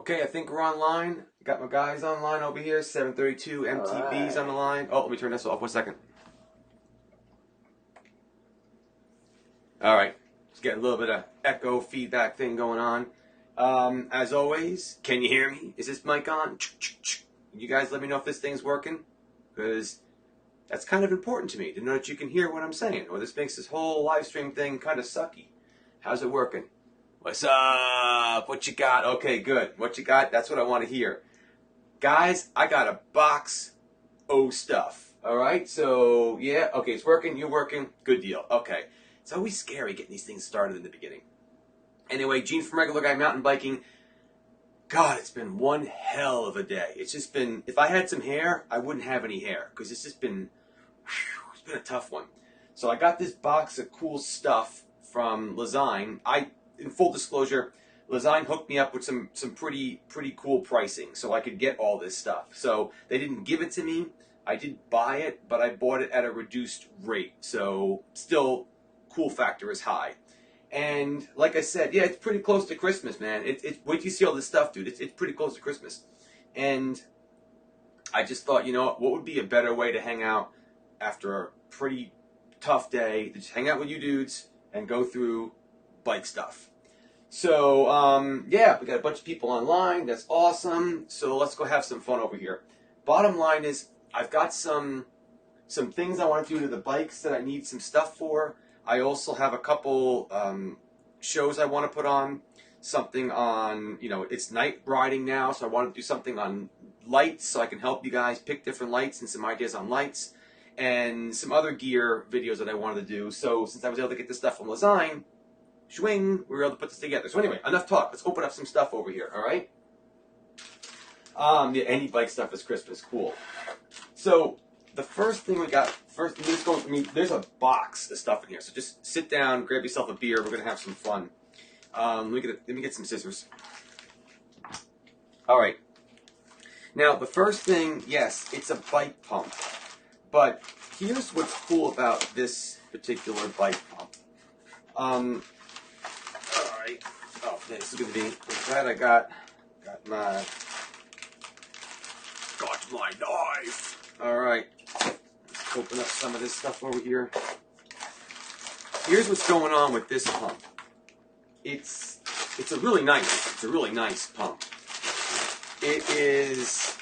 Okay, I think we're online. Got my guys online over here. 732 MTV's on the line. Oh, let me turn this off. 1 second. All right. Just getting a little bit of echo feedback thing going on. As always, can you hear me? Is this mic on? You guys let me know if this thing's working, because that's kind of important to me to know that you can hear what I'm saying, or this makes this whole live stream thing kind of sucky. How's it working? What's up? What you got? Okay, good. What you got? That's what I want to hear. Guys, I got a box of stuff. All right? So, yeah. Okay, it's working. You're working. Good deal. Okay. It's always scary getting these things started in the beginning. Anyway, Gene from Regular Guy Mountain Biking. God, it's been one hell of a day. It's just been, if I had some hair, I wouldn't have any hair, because it's just been, it's been a tough one. So I got this box of cool stuff from Lezyne. In full disclosure, Lezyne hooked me up with some pretty cool pricing, so I could get all this stuff. So they didn't give it to me. I did buy it, but I bought it at a reduced rate. So still, cool factor is high. And like I said, yeah, it's pretty close to Christmas, man. Wait till you see all this stuff, dude. It's pretty close to Christmas. And I just thought, you know what would be a better way to hang out after a pretty tough day? To just hang out with you dudes and go through bike stuff. So, yeah, we got a bunch of people online. That's awesome. So let's go have some fun over here. Bottom line is, I've got some things I want to do to the bikes that I need some stuff for. I also have a couple shows I want to put on. Something on, it's night riding now, so I want to do something on lights so I can help you guys pick different lights and some ideas on lights. And some other gear videos that I wanted to do. So since I was able to get this stuff from Lezyne, swing, we were able to put this together. So anyway, enough talk. Let's open up some stuff over here, all right? Yeah, any bike stuff is Christmas. Cool. So the first thing we got, there's a box of stuff in here. So just sit down, grab yourself a beer. We're going to have some fun. Let me get some scissors. All right. Now, the first thing, yes, it's a bike pump. But here's what's cool about this particular bike pump. All right. Oh, this is going to be. I'm glad I got my knife. All right. Let's open up some of this stuff over here. Here's what's going on with this pump. It's a really nice pump. It is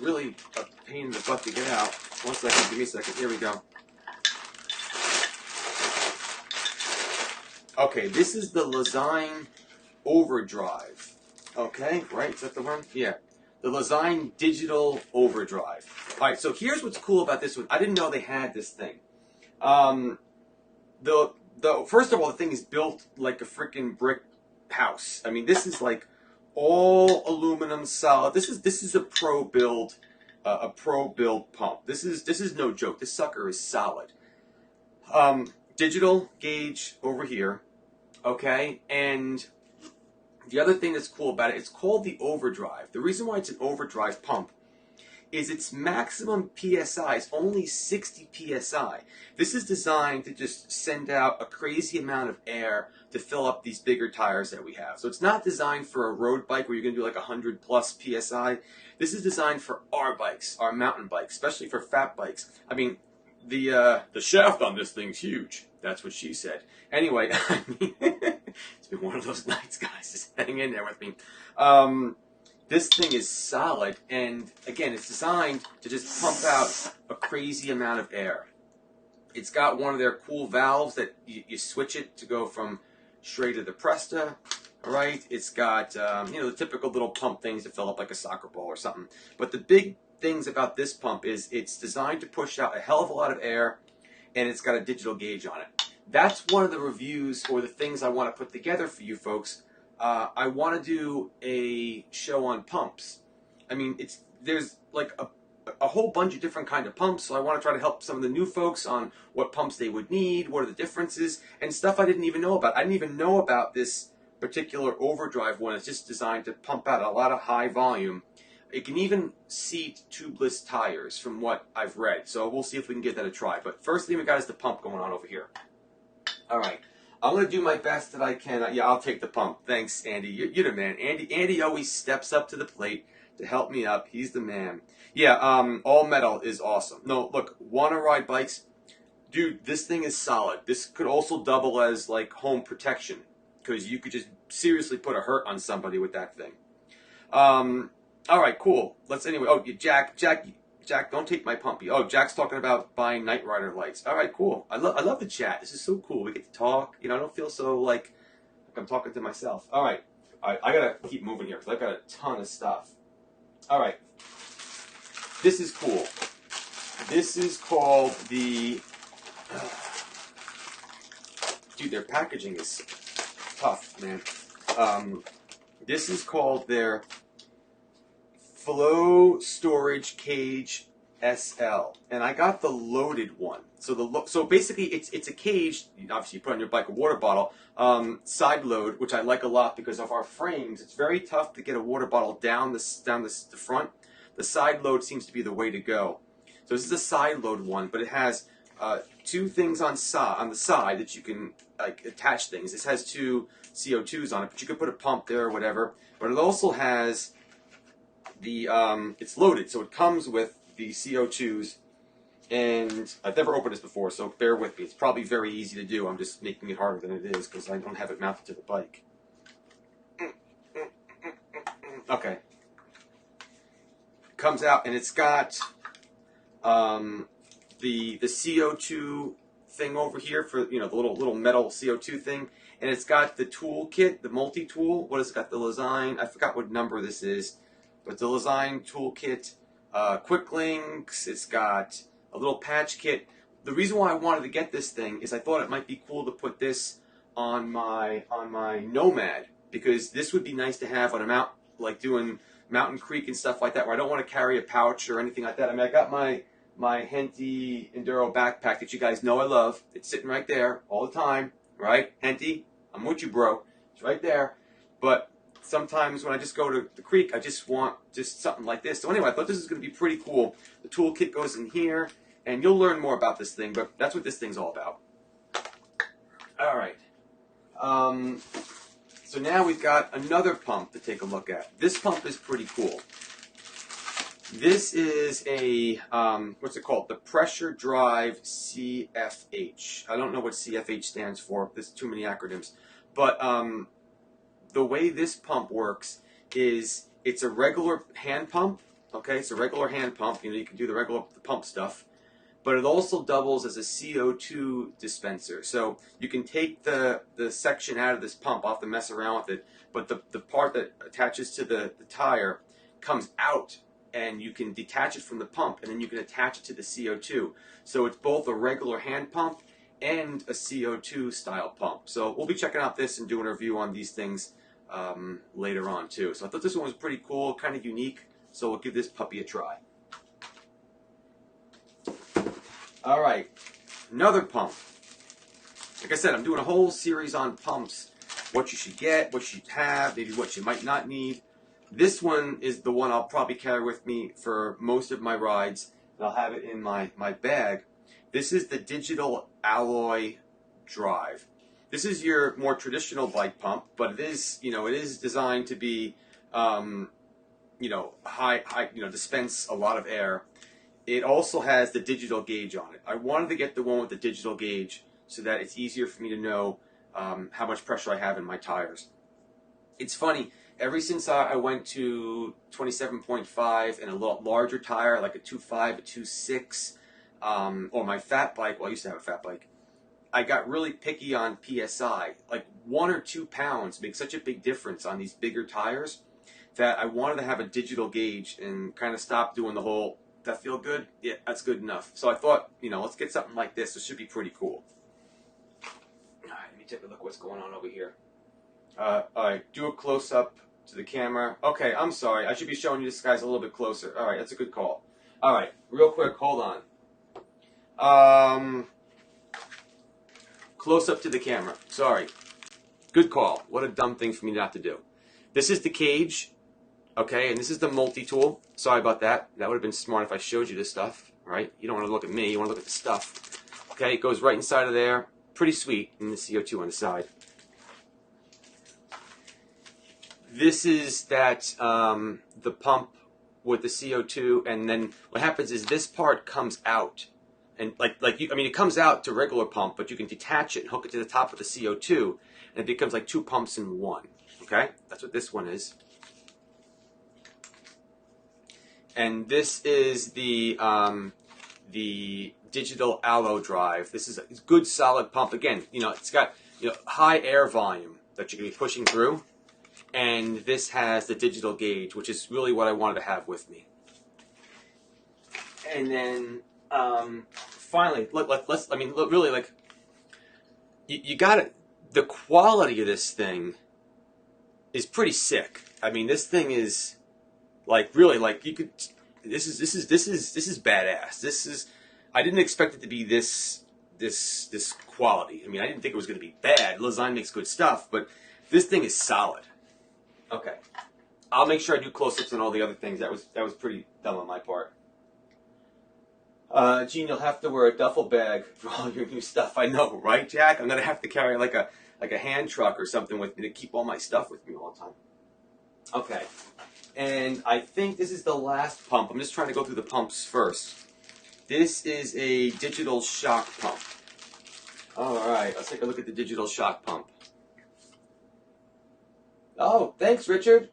really a pain in the butt to get out. 1 second, give me a second. Here we go. Okay, this is the Lezyne Overdrive. Okay, right? Is that the one? Yeah. The Lezyne Digital Overdrive. All right, so here's what's cool about this one. I didn't know they had this thing. First of all, the thing is built like a freaking brick house. I mean, this is like all aluminum solid. This is a pro build pump. This is no joke. This sucker is solid. Digital gauge over here. Okay, and the other thing that's cool about it, it's called the Overdrive. The reason why it's an overdrive pump is its maximum PSI is only 60 PSI. This is designed to just send out a crazy amount of air to fill up these bigger tires that we have. So it's not designed for a road bike where you're going to do like 100 plus PSI. This is designed for our bikes, our mountain bikes, especially for fat bikes. I mean, the shaft on this thing's huge. That's what she said. Anyway, I mean, it's been one of those nights, guys. Just hang in there with me. This thing is solid, and again, it's designed to just pump out a crazy amount of air. It's got one of their cool valves that you switch it to go from straight to the Presta, right? It's got, the typical little pump things to fill up like a soccer ball or something. But the big things about this pump is it's designed to push out a hell of a lot of air, and it's got a digital gauge on it. That's one of the reviews or the things I want to put together for you folks. I want to do a show on pumps. I mean, there's like a whole bunch of different kind of pumps, so I want to try to help some of the new folks on what pumps they would need, what are the differences, and stuff I didn't even know about. I didn't even know about this particular overdrive one. It's just designed to pump out a lot of high volume. It can even seat tubeless tires from what I've read, so we'll see if we can get that a try. But first thing we got is the pump going on over here. All right. I'm going to do my best that I can. Yeah, I'll take the pump. Thanks, Andy. You're the man. Andy always steps up to the plate to help me up. He's the man. Yeah, all metal is awesome. No, look, want to ride bikes? Dude, this thing is solid. This could also double as like home protection because you could just seriously put a hurt on somebody with that thing. All right, cool. Anyway. Oh, Jack, don't take my pumpy. Oh, Jack's talking about buying Knight Rider lights. All right, cool. I love the chat. This is so cool. We get to talk. You know, I don't feel so like I'm talking to myself. All right, I gotta keep moving here because I've got a ton of stuff. All right, this is cool. This is called the. Dude, their packaging is tough, man. This is called their Flow Storage Cage SL, and I got the loaded one. So basically, it's a cage. Obviously, you put on your bike a water bottle, side load, which I like a lot because of our frames. It's very tough to get a water bottle down the front. The side load seems to be the way to go. So this is a side load one, but it has two things on the side that you can like attach things. This has two CO2s on it, but you could put a pump there or whatever. But it also has the it's loaded, so it comes with the CO2s. And I've never opened this before, so bear with me. It's probably very easy to do. I'm just making it harder than it is because I don't have it mounted to the bike. Okay. Comes out and it's got the CO2 thing over here for the little metal CO2 thing, and it's got the tool kit, the multi-tool. What has it got? The Lezyne. I forgot what number this is, but the Lezyne tool kit, quick links. It's got a little patch kit. The reason why I wanted to get this thing is I thought it might be cool to put this on my Nomad, because this would be nice to have on a mount, like doing Mountain Creek and stuff like that, where I don't want to carry a pouch or anything like that. I mean, I got my Henty Enduro backpack that you guys know I love. It's sitting right there all the time, right? Henty, I'm with you, bro. It's right there. But sometimes when I just go to the creek, I just want something like this. So anyway, I thought this is going to be pretty cool. The toolkit goes in here, and you'll learn more about this thing, but that's what this thing's all about. All right. So now we've got another pump to take a look at. This pump is pretty cool. This is a, what's it called? The Pressure Drive CFH. I don't know what CFH stands for. There's too many acronyms. But the way this pump works is it's a regular hand pump. Okay, it's a regular hand pump. You can do the regular pump stuff. But it also doubles as a CO2 dispenser. So you can take the section out of this pump. I'll have to mess around with it. But the part that attaches to the tire comes out, and you can detach it from the pump, and then you can attach it to the CO2. So it's both a regular hand pump and a CO2 style pump. So we'll be checking out this and doing a review on these things later on too. So I thought this one was pretty cool, kind of unique. So we'll give this puppy a try. All right, another pump. Like I said, I'm doing a whole series on pumps. What you should get, what you should have, maybe what you might not need. This one is the one I'll probably carry with me for most of my rides, and I'll have it in my bag. This is the Digital Alloy Drive. This is your more traditional bike pump, but it is, it is designed to be, dispense a lot of air. It also has the digital gauge on it. I wanted to get the one with the digital gauge so that it's easier for me to know how much pressure I have in my tires. It's funny. Ever since I went to 27.5 and a lot larger tire, like a 2.5, a 2.6, or my fat bike, well, I used to have a fat bike, I got really picky on PSI. Like 1 or 2 pounds makes such a big difference on these bigger tires that I wanted to have a digital gauge and kind of stop doing the whole, that feel good? Yeah, that's good enough. So I thought, let's get something like this. This should be pretty cool. All right, let me take a look what's going on over here. All right, do a close-up to the camera. Okay, I'm sorry. I should be showing you this guy's a little bit closer. All right, that's a good call. All right, real quick, hold on. Close up to the camera. Sorry. Good call. What a dumb thing for me not to do. This is the cage, okay, and this is the multi-tool. Sorry about that. That would have been smart if I showed you this stuff, right? You don't want to look at me. You want to look at the stuff. Okay, it goes right inside of there. pretty sweet, and the CO2 on the side. This is that the pump with the CO2, and then what happens is this part comes out, and it comes out to regular pump, but you can detach it and hook it to the top of the CO2, and it becomes like 2 pumps in one. Okay, that's what this one is. And this is the digital allo drive. This is a good solid pump. Again, it's got high air volume that you're going to be pushing through. And this has the digital gauge, which is really what I wanted to have with me. And then finally, you got it. The quality of this thing is pretty sick. I mean, this thing is really you could. This is badass. I didn't expect it to be this quality. I mean, I didn't think it was going to be bad. Lezyne makes good stuff, but this thing is solid. Okay, I'll make sure I do close-ups on all the other things. That was pretty dumb on my part. Gene, you'll have to wear a duffel bag for all your new stuff. I know, right, Jack? I'm gonna have to carry like a hand truck or something with me to keep all my stuff with me all the time. Okay, and I think this is the last pump. I'm just trying to go through the pumps first. This is a digital shock pump. All right, let's take a look at the digital shock pump. Oh, thanks, Richard.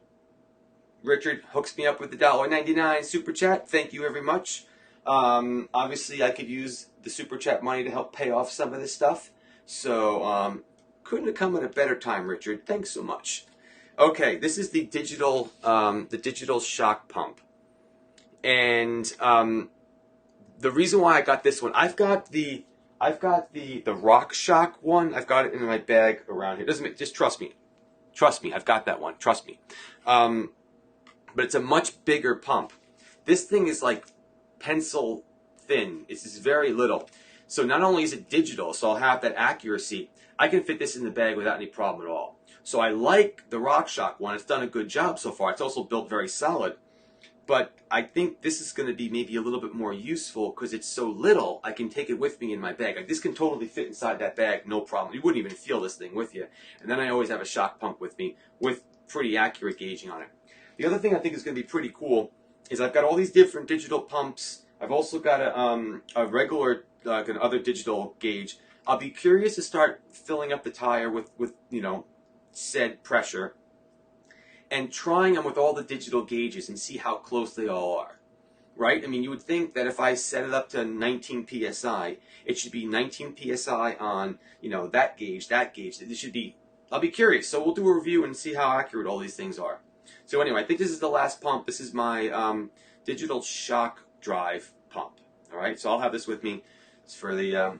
Richard hooks me up with the $1.99 super chat. Thank you very much. Obviously, I could use the super chat money to help pay off some of this stuff. So, couldn't have come at a better time, Richard. Thanks so much. Okay, this is the digital shock pump, and the reason why I got this one, I've got the Rock Shock one. I've got it in my bag around here. Just trust me. Trust me, I've got that one. Trust me. But it's a much bigger pump. This thing is like pencil thin. It's just very little. So not only is it digital, so I'll have that accuracy, I can fit this in the bag without any problem at all. So I like the RockShox one. It's done a good job so far. It's also built very solid. But I think this is going to be maybe a little bit more useful because it's so little, I can take it with me in my bag. Like, this can totally fit inside that bag, no problem. You wouldn't even feel this thing with you. And then I always have a shock pump with me with pretty accurate gauging on it. The other thing I think is going to be pretty cool is I've got all these different digital pumps. I've also got a regular other digital gauge. I'll be curious to start filling up the tire with said pressure, and trying them with all the digital gauges and see how close they all are, right? I mean, you would think that if I set it up to 19 psi, it should be 19 psi on, that gauge. It should be, I'll be curious. So we'll do a review and see how accurate all these things are. So anyway, I think this is the last pump. This is my digital shock drive pump, all right? So I'll have this with me. It's for the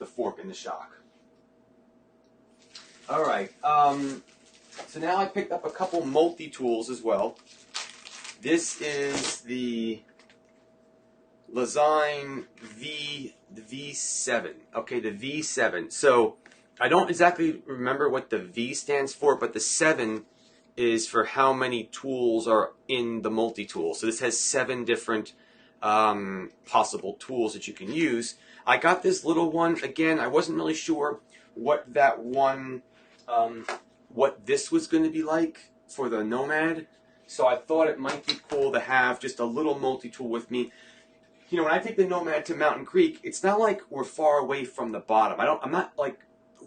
fork and the shock. All right. So now I picked up a couple multi-tools as well. This is the Lezyne V7. Okay, the V7. So I don't exactly remember what the V stands for, but the 7 is for how many tools are in the multi-tool. So this has 7 different possible tools that you can use. I got this little one. Again, I wasn't really sure what that one... what this was going to be like for the Nomad, so I thought it might be cool to have just a little multi-tool with me. When I take the Nomad to Mountain Creek, it's not like we're far away from the bottom. I'm not like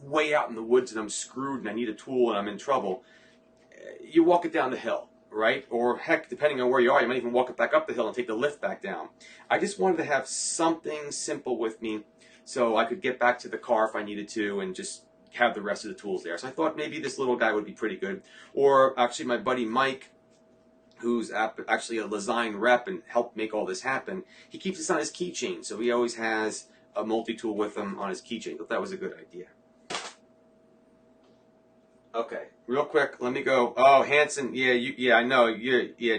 way out in the woods and I'm screwed and I need a tool and I'm in trouble. You walk it down the hill, right? Or heck, depending on where you are, you might even walk it back up the hill and take the lift back down. I just wanted to have something simple with me so I could get back to the car if I needed to and just have the rest of the tools there. So I thought maybe this little guy would be pretty good. Or actually my buddy Mike, who's actually a Lezyne rep and helped make all this happen, he keeps this on his keychain. So he always has a multi-tool with him on his keychain. I thought that was a good idea. Okay, real quick, let me go. Oh, Hanson, yeah, I know.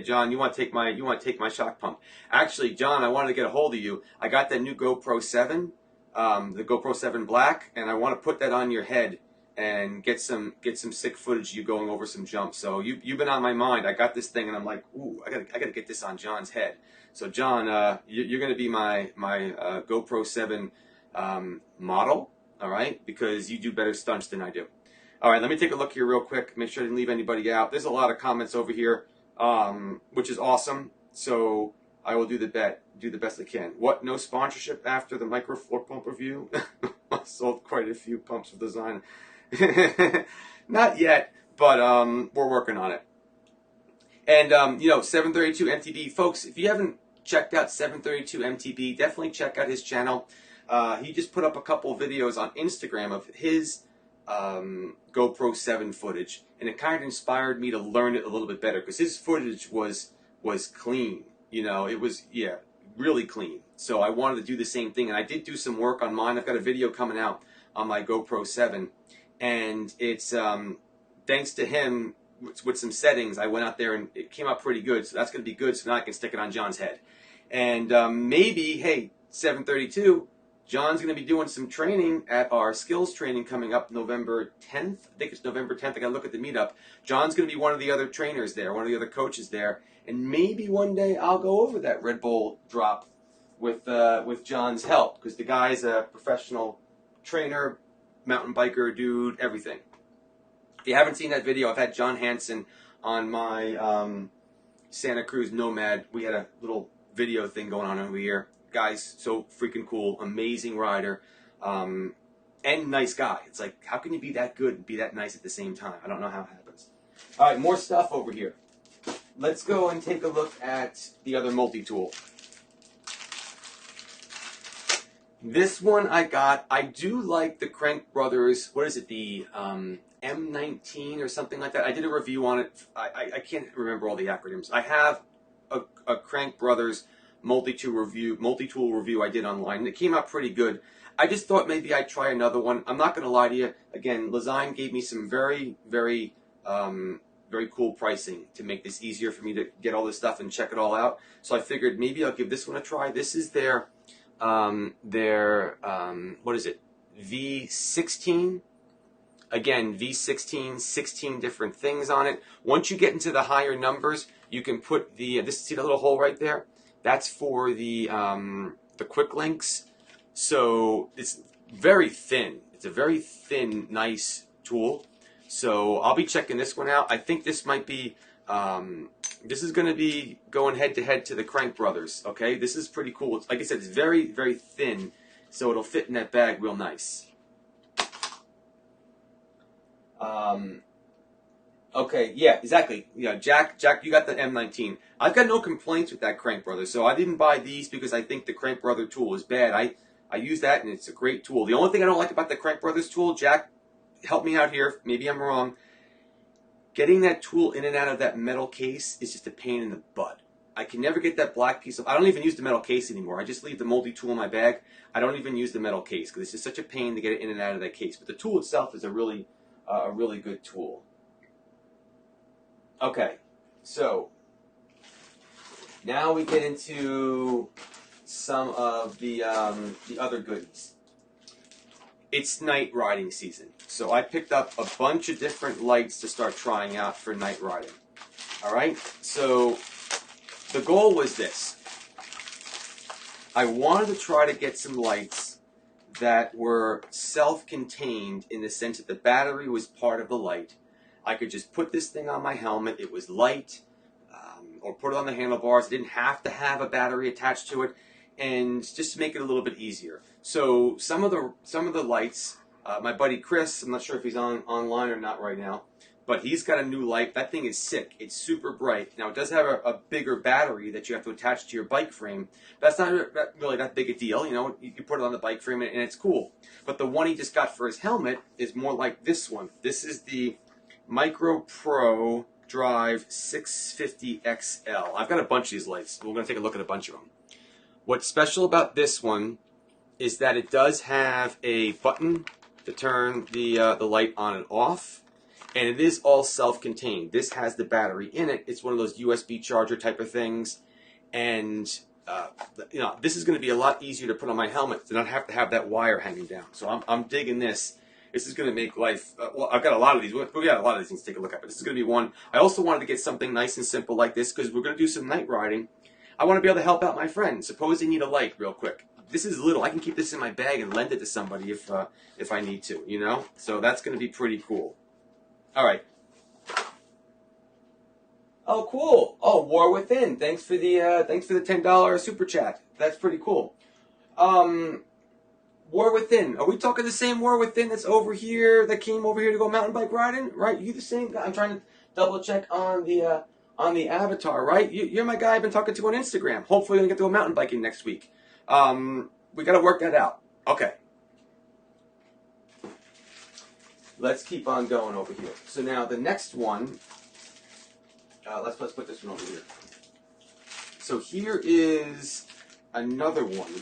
John, you want to take my shock pump. Actually, John, I wanted to get a hold of you. I got that new GoPro 7. The GoPro 7 Black, and I want to put that on your head and get some sick footage of you going over some jumps. So you've been on my mind. I got this thing, and I'm like, ooh, I gotta get this on John's head. So John, you're gonna be my GoPro 7 model. all right? Because you do better stunts than I do. All right, let me take a look here real quick. Make sure I didn't leave anybody out. There's a lot of comments over here, which is awesome. So I will do the best I can. What? No sponsorship after the micro floor pump review? I sold quite a few pumps with Lezyne. Not yet, but we're working on it. And 732 MTB, folks. If you haven't checked out 732 MTB, definitely check out his channel. He just put up a couple videos on Instagram of his GoPro 7 footage, and it kind of inspired me to learn it a little bit better because his footage was clean. It was really clean. So I wanted to do the same thing, and I did do some work on mine. I've got a video coming out on my GoPro 7, and it's thanks to him with some settings. I went out there and it came out pretty good. So that's going to be good. So now I can stick it on John's head, and maybe, hey, 732. John's going to be doing some training at our skills training coming up November 10th. I think it's November 10th. I got to look at the meetup. John's going to be one of the other trainers there, one of the other coaches there. And maybe one day I'll go over that Red Bull drop with John's help, because the guy's a professional trainer, mountain biker, dude, everything. If you haven't seen that video, I've had John Hansen on my Santa Cruz Nomad. We had a little video thing going on over here. Guy's so freaking cool, amazing rider, and nice guy. It's like, how can you be that good and be that nice at the same time? I don't know how it happens. All right, more stuff over here. Let's go and take a look at the other multi-tool. This one I got. I do like the Crank Brothers, what is it, the M19 or something like that. I did a review on it. I can't remember all the acronyms. I have a Crank Brothers multi-tool review I did online, and it came out pretty good. I just thought maybe I'd try another one. I'm not going to lie to you. Again, Lezyne gave me some very, very, very cool pricing to make this easier for me to get all this stuff and check it all out. So I figured maybe I'll give this one a try. This is their what is it? V16. Again, V16, 16 different things on it. Once you get into the higher numbers, you can put see the little hole right there? That's for the quick links. So it's very thin. It's a very thin, nice tool. So I'll be checking this one out. I think this might be, this is going to be going head to head to the Crank Brothers. Okay, this is pretty cool. Like I said, it's very, very thin, so it'll fit in that bag real nice. Okay, yeah, exactly. Yeah, Jack, you got the M19. I've got no complaints with that Crank Brother, so I didn't buy these because I think the Crank Brother tool is bad. I use that, and it's a great tool. The only thing I don't like about the Crank Brothers tool, Jack, help me out here. Maybe I'm wrong. Getting that tool in and out of that metal case is just a pain in the butt. I can never get that black piece of. I don't even use the metal case anymore. I just leave the multi-tool in my bag. I don't even use the metal case because it's just such a pain to get it in and out of that case. But the tool itself is a really good tool. Okay, so now we get into some of the other goodies. It's night riding season, so I picked up a bunch of different lights to start trying out for night riding. All right, so the goal was this. I wanted to try to get some lights that were self-contained in the sense that the battery was part of the light. I could just put this thing on my helmet. It was light, or put it on the handlebars. I didn't have to have a battery attached to it, and just to make it a little bit easier. So some of the lights, my buddy Chris, I'm not sure if he's online or not right now, but he's got a new light. That thing is sick. It's super bright. Now it does have a bigger battery that you have to attach to your bike frame. That's not really that big a deal. You know, you can put it on the bike frame and it's cool. But the one he just got for his helmet is more like this one. This is the Micro Pro Drive 650 XL. I've got a bunch of these lights. We're going to take a look at a bunch of them. What's special about this one is that it does have a button to turn the light on and off, and it is all self-contained. This has the battery in it. It's one of those USB charger type of things, and this is going to be a lot easier to put on my helmet to not have to have that wire hanging down. So I'm digging this. This is going to make life, well, I've got a lot of these. We got a lot of these things to take a look at, but this is going to be one. I also wanted to get something nice and simple like this because we're going to do some night riding. I want to be able to help out my friends. Suppose they need a light real quick. this is little. I can keep this in my bag and lend it to somebody if I need to, you know? So that's going to be pretty cool. All right. Oh, cool. Oh, War Within. Thanks for the $10 super chat. That's pretty cool. War Within. Are we talking the same War Within that's over here, that came over here to go mountain bike riding? Right? You the same guy? I'm trying to double check on the avatar, right? You're my guy I've been talking to on Instagram. Hopefully we're going to get to go mountain biking next week. We got to work that out. Okay. Let's keep on going over here. So now the next one, let's put this one over here. So here is another one.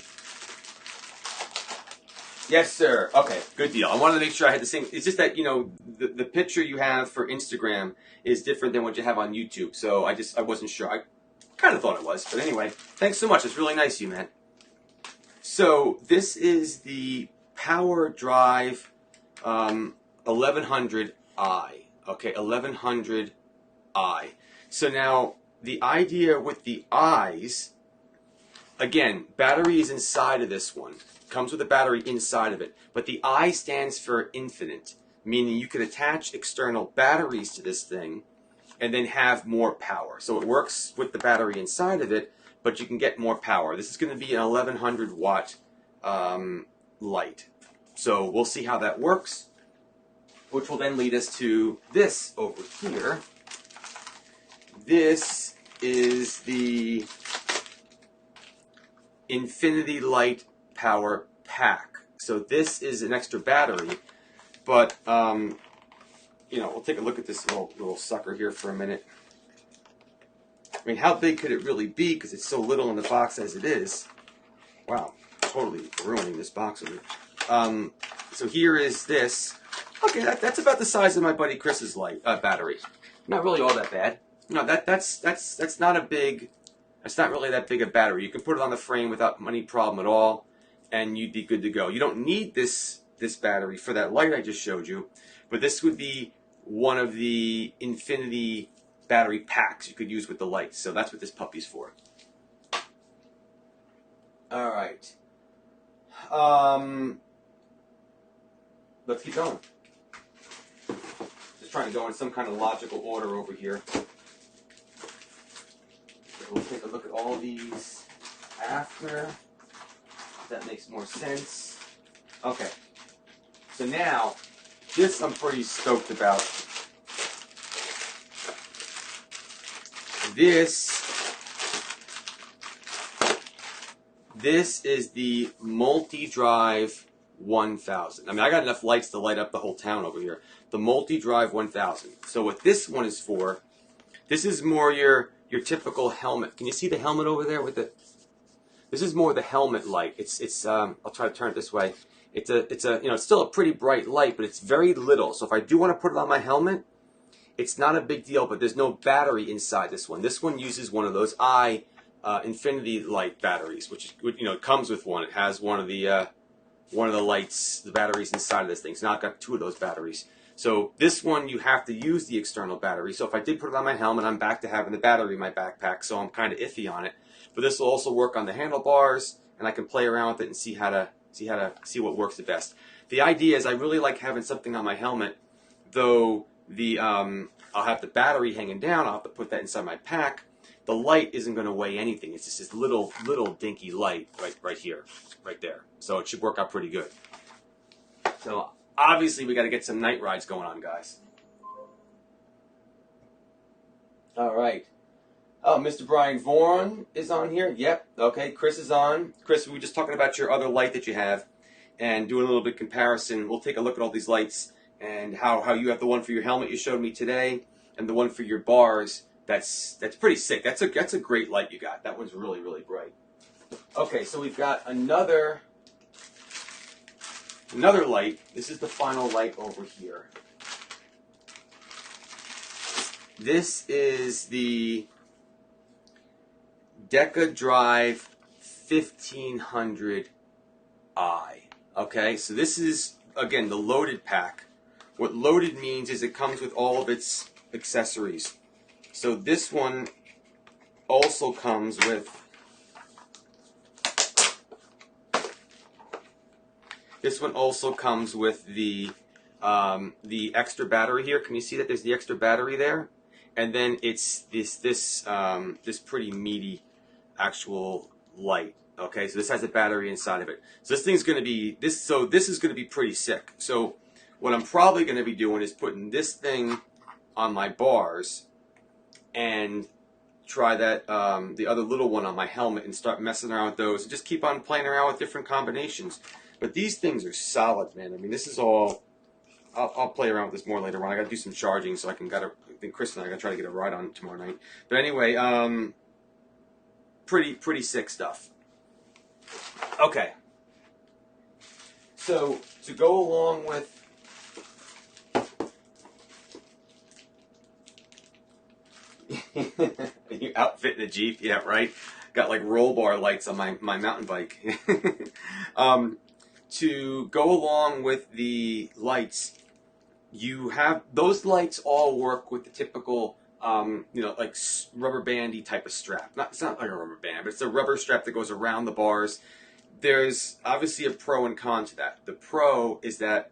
Yes, sir. Okay, good deal. I wanted to make sure I had the same. It's just that, you know, the picture you have for Instagram is different than what you have on YouTube. So I wasn't sure. I kind of thought it was. But anyway, thanks so much. It's really nice of you, man. So this is the Power Drive 1100i. Okay, 1100i. So now the idea with the eyes, again, battery is inside of this one. Comes with a battery inside of it. But the I stands for infinite, meaning you could attach external batteries to this thing and then have more power. So it works with the battery inside of it, but you can get more power. This is going to be an 1100 watt light. So we'll see how that works, which will then lead us to this over here. This is the Infinity Light Power Pack. So this is an extra battery, but you know, we'll take a look at this little sucker here for a minute. I mean, how big could it really be? Because it's so little in the box as it is. Wow, totally ruining this box over here. So here is this. Okay, that's about the size of my buddy Chris's light battery. Not really all that bad. No, that's not a big. It's not really that big a battery. You can put it on the frame without any problem at all, and you'd be good to go. You don't need this battery for that light I just showed you, but this would be one of the Infinity battery packs you could use with the lights. So that's what this puppy's for. All right. Let's keep going. Just trying to go in some kind of logical order over here. We'll take a look at all these after. That makes more sense. Okay. So now, this I'm pretty stoked about. This is the Multi-Drive 1000. I mean, I got enough lights to light up the whole town over here. The Multi-Drive 1000. So what this one is for, this is more your typical helmet. Can you see the helmet over there with the? This is more the helmet light. It's I'll try to turn it this way. It's a you know, it's still a pretty bright light, but it's very little. So if I do want to put it on my helmet, it's not a big deal. But there's no battery inside this one. This one uses one of those Infinity Light batteries, which you know, it comes with one. It has one of the lights, the batteries inside of this thing. So now I've got two of those batteries. So this one, you have to use the external battery. So if I did put it on my helmet, I'm back to having the battery in my backpack. So I'm kind of iffy on it. But this will also work on the handlebars, and I can play around with it and see what works the best. The idea is I really like having something on my helmet, though I'll have the battery hanging down. I'll have to put that inside my pack. The light isn't going to weigh anything. It's just this little dinky light right here, right there. So it should work out pretty good. So obviously we got to get some night rides going on, guys. All right. Oh, Mr. Brian Vaughan is on here. Yep. Okay. Chris is on. Chris, we were just talking about your other light that you have and doing a little bit of comparison. We'll take a look at all these lights and how you have the one for your helmet you showed me today and the one for your bars. That's pretty sick. That's a great light you got. That one's really, really bright. Okay, so we've got another light. This is the final light over here. This is the Deca Drive 1500i. Okay, so this is, again, the loaded pack. What loaded means is it comes with all of its accessories. So this one also comes with This one also comes with the extra battery here. Can you see that there's the extra battery there? And then it's this pretty meaty actual light. Okay, so this has a battery inside of it. So this thing's going to be this. So this is going to be pretty sick. So what I'm probably going to be doing is putting this thing on my bars and try that the other little one on my helmet and start messing around with those and just keep on playing around with different combinations. But these things are solid, man. I mean, this is all. I'll play around with this more later on. I got to do some charging, so I think Chris and I got to try to get a ride on tomorrow night. But anyway, pretty sick stuff. Okay. So to go along with you outfit in a Jeep, yeah, right. Got like roll bar lights on my mountain bike. To go along with the lights, you have those lights all work with the typical, like rubber bandy type of strap. It's not like a rubber band, but it's a rubber strap that goes around the bars. There's obviously a pro and con to that. The pro is that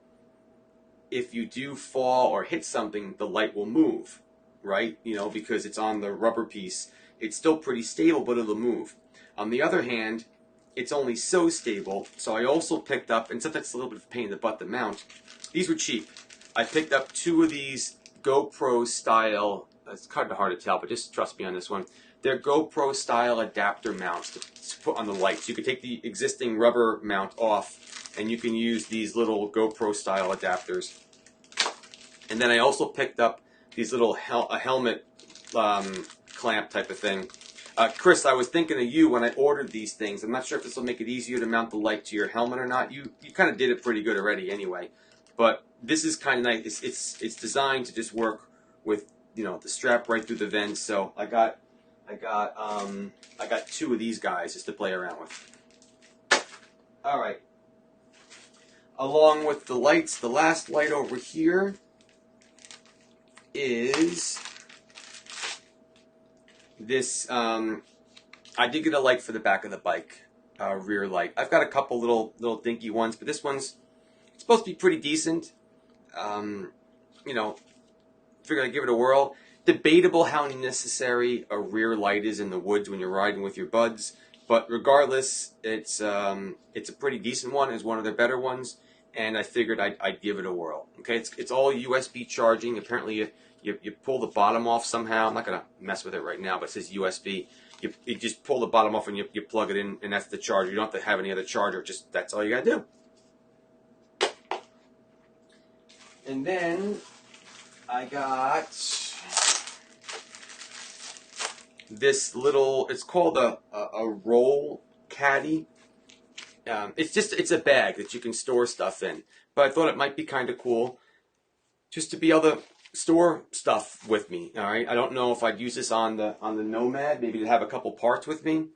if you do fall or hit something, the light will move, right? Because it's on the rubber piece. It's still pretty stable, but it'll move. On the other hand, it's only so stable. So I also picked up, and sometimes it's a little bit of a pain in the butt to mount. These were cheap. I picked up 2 of these GoPro style, it's kind of hard to tell, but just trust me on this one. They're GoPro style adapter mounts to put on the lights. You can take the existing rubber mount off and you can use these little GoPro style adapters. And then I also picked up these little helmet clamp type of thing. Chris, I was thinking of you when I ordered these things. I'm not sure if this will make it easier to mount the light to your helmet or not. You kind of did it pretty good already anyway. But this is kind of nice. It's designed to just work with the strap right through the vents. So I got 2 of these guys just to play around with. All right. Along with the lights, the last light over here is this. I did get a light for the back of the bike, rear light. I've got a couple little dinky ones, but this one's supposed to be pretty decent. Figured I'd give it a whirl. Debatable how necessary a rear light is in the woods when you're riding with your buds, but regardless, it's a pretty decent one. It's one of their better ones, and I figured I'd give it a whirl. Okay, it's all USB charging. Apparently, you pull the bottom off somehow. I'm not gonna mess with it right now, but it says USB. You just pull the bottom off and you plug it in, and that's the charger. You don't have to have any other charger. That's all you gotta do. And then I got this little, it's called a roll caddy. It's a bag that you can store stuff in. But I thought it might be kind of cool just to be able to store stuff with me. All right. I don't know if I'd use this on the Nomad, maybe to have a couple parts with me.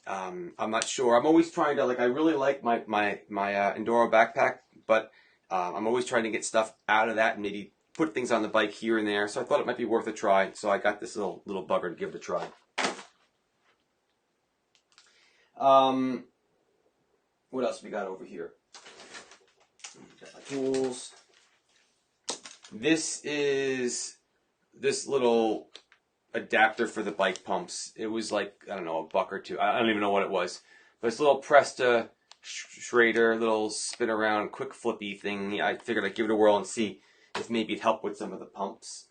I'm not sure. I'm always trying to, I really like my Enduro backpack, but I'm always trying to get stuff out of that and maybe put things on the bike here and there. So I thought it might be worth a try. So I got this little bugger to give it a try. What else we got over here? Got my tools. This is this little adapter for the bike pumps. It was like, I don't know, $1 or $2. I don't even know what it was. But it's a little Presta Schrader, little spin around, quick flippy thing. I figured I'd give it a whirl and see if maybe it'd help with some of the pumps.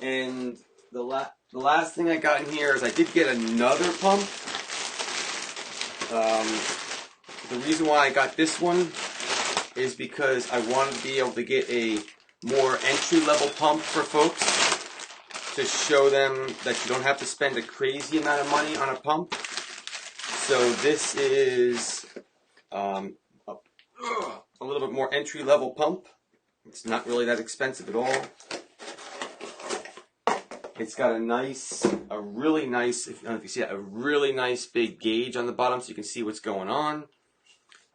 And the last thing I got in here is I did get another pump. The reason why I got this one is because I wanted to be able to get a more entry-level pump for folks to show them that you don't have to spend a crazy amount of money on a pump. So this is a little bit more entry-level pump. It's not really that expensive at all. It's got a really nice, I don't know if you see that, a really nice big gauge on the bottom so you can see what's going on.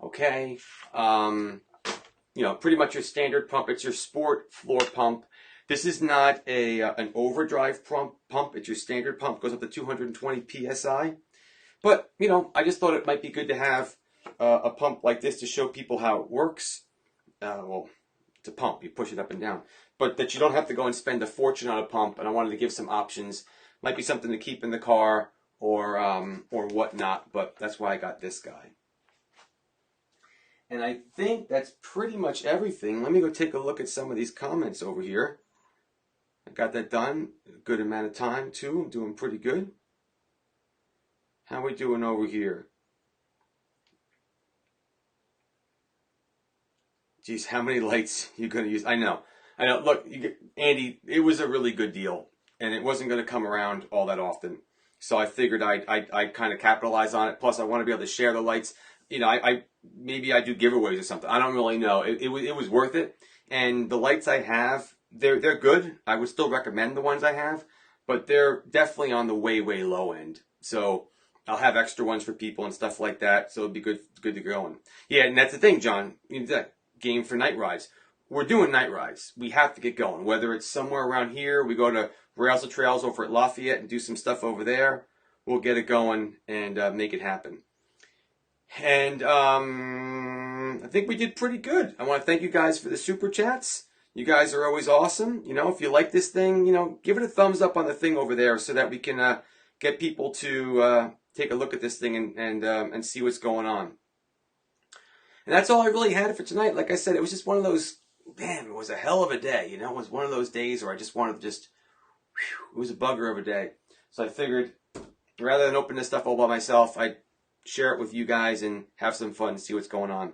Okay. Pretty much your standard pump. It's your sport floor pump. This is not an overdrive pump. It's your standard pump. It goes up to 220 psi. But, you know, I just thought it might be good to have a pump like this to show people how it works. Well, it's a pump. You push it up and down. But that you don't have to go and spend a fortune on a pump. And I wanted to give some options. Might be something to keep in the car or whatnot. But that's why I got this guy. And I think that's pretty much everything. Let me go take a look at some of these comments over here. I got that done a good amount of time too. I'm doing pretty good. How we doing over here? Geez, how many lights you gonna use? I know. Look, Andy, it was a really good deal, and it wasn't gonna come around all that often. So I figured I'd kind of capitalize on it. Plus, I want to be able to share the lights. You know, maybe I do giveaways or something. I don't really know. It was worth it. And the lights I have, they're good. I would still recommend the ones I have, but they're definitely on the way low end. So I'll have extra ones for people and stuff like that. So it'd be good to go on. Yeah, and that's the thing, John. You know, that game for night rides. We're doing night rides. We have to get going. Whether it's somewhere around here, we go to Rails to Trails over at Lafayette and do some stuff over there. We'll get it going and make it happen. And I think we did pretty good. I want to thank you guys for the super chats. You guys are always awesome. You know, if you like this thing, you know, give it a thumbs up on the thing over there so that we can get people to take a look at this thing and see what's going on. And that's all I really had for tonight. Like I said, it was just one of those, man, it was a hell of a day. You know, it was one of those days where I just wanted to it was a bugger of a day. So I figured rather than open this stuff all by myself, I'd share it with you guys and have some fun and see what's going on.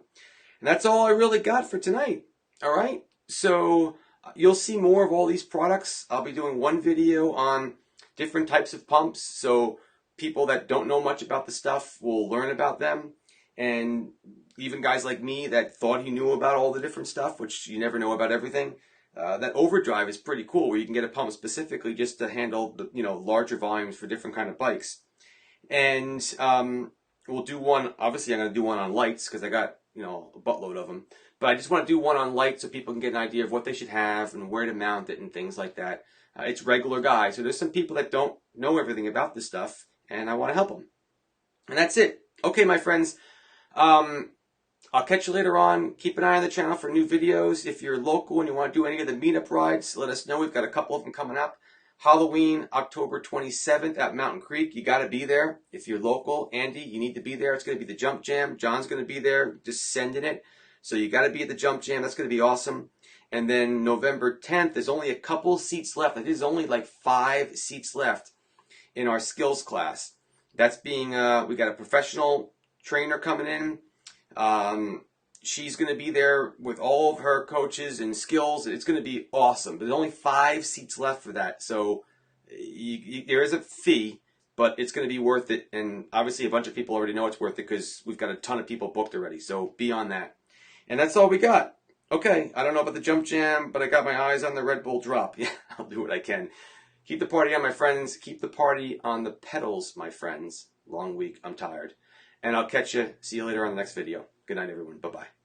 And that's all I really got for tonight. All right. So you'll see more of all these products. I'll be doing one video on different types of pumps. So people that don't know much about the stuff will learn about them. And even guys like me that thought he knew about all the different stuff, which you never know about everything. That overdrive is pretty cool, where you can get a pump specifically just to handle the, you know, larger volumes for different kind of bikes. And we'll do one. Obviously, I'm going to do one on lights because I got, you know, a buttload of them. But I just want to do one on lights so people can get an idea of what they should have and where to mount it and things like that. It's regular guys, so there's some people that don't know everything about this stuff, and I want to help them. And that's it. Okay, my friends. I'll catch you later on. Keep an eye on the channel for new videos. If you're local and you want to do any of the meetup rides, let us know. We've got a couple of them coming up. Halloween, October 27th at Mountain Creek. You got to be there. If you're local, Andy, you need to be there. It's going to be the Jump Jam. John's going to be there, just sending it. So you got to be at the Jump Jam. That's going to be awesome. And then November 10th, there's only a couple seats left. There's only like 5 seats left in our skills class. That's being, we got a professional trainer coming in. She's going to be there with all of her coaches and skills. It's going to be awesome. There's only 5 seats left for that. So there is a fee, but it's going to be worth it. And obviously a bunch of people already know it's worth it because we've got a ton of people booked already. So be on that. And that's all we got. Okay, I don't know about the Jump Jam, but I got my eyes on the Red Bull drop. Yeah, I'll do what I can. Keep the party on, my friends. Keep the party on the pedals, my friends. Long week. I'm tired. And I'll catch you. See you later on the next video. Good night, everyone. Bye-bye.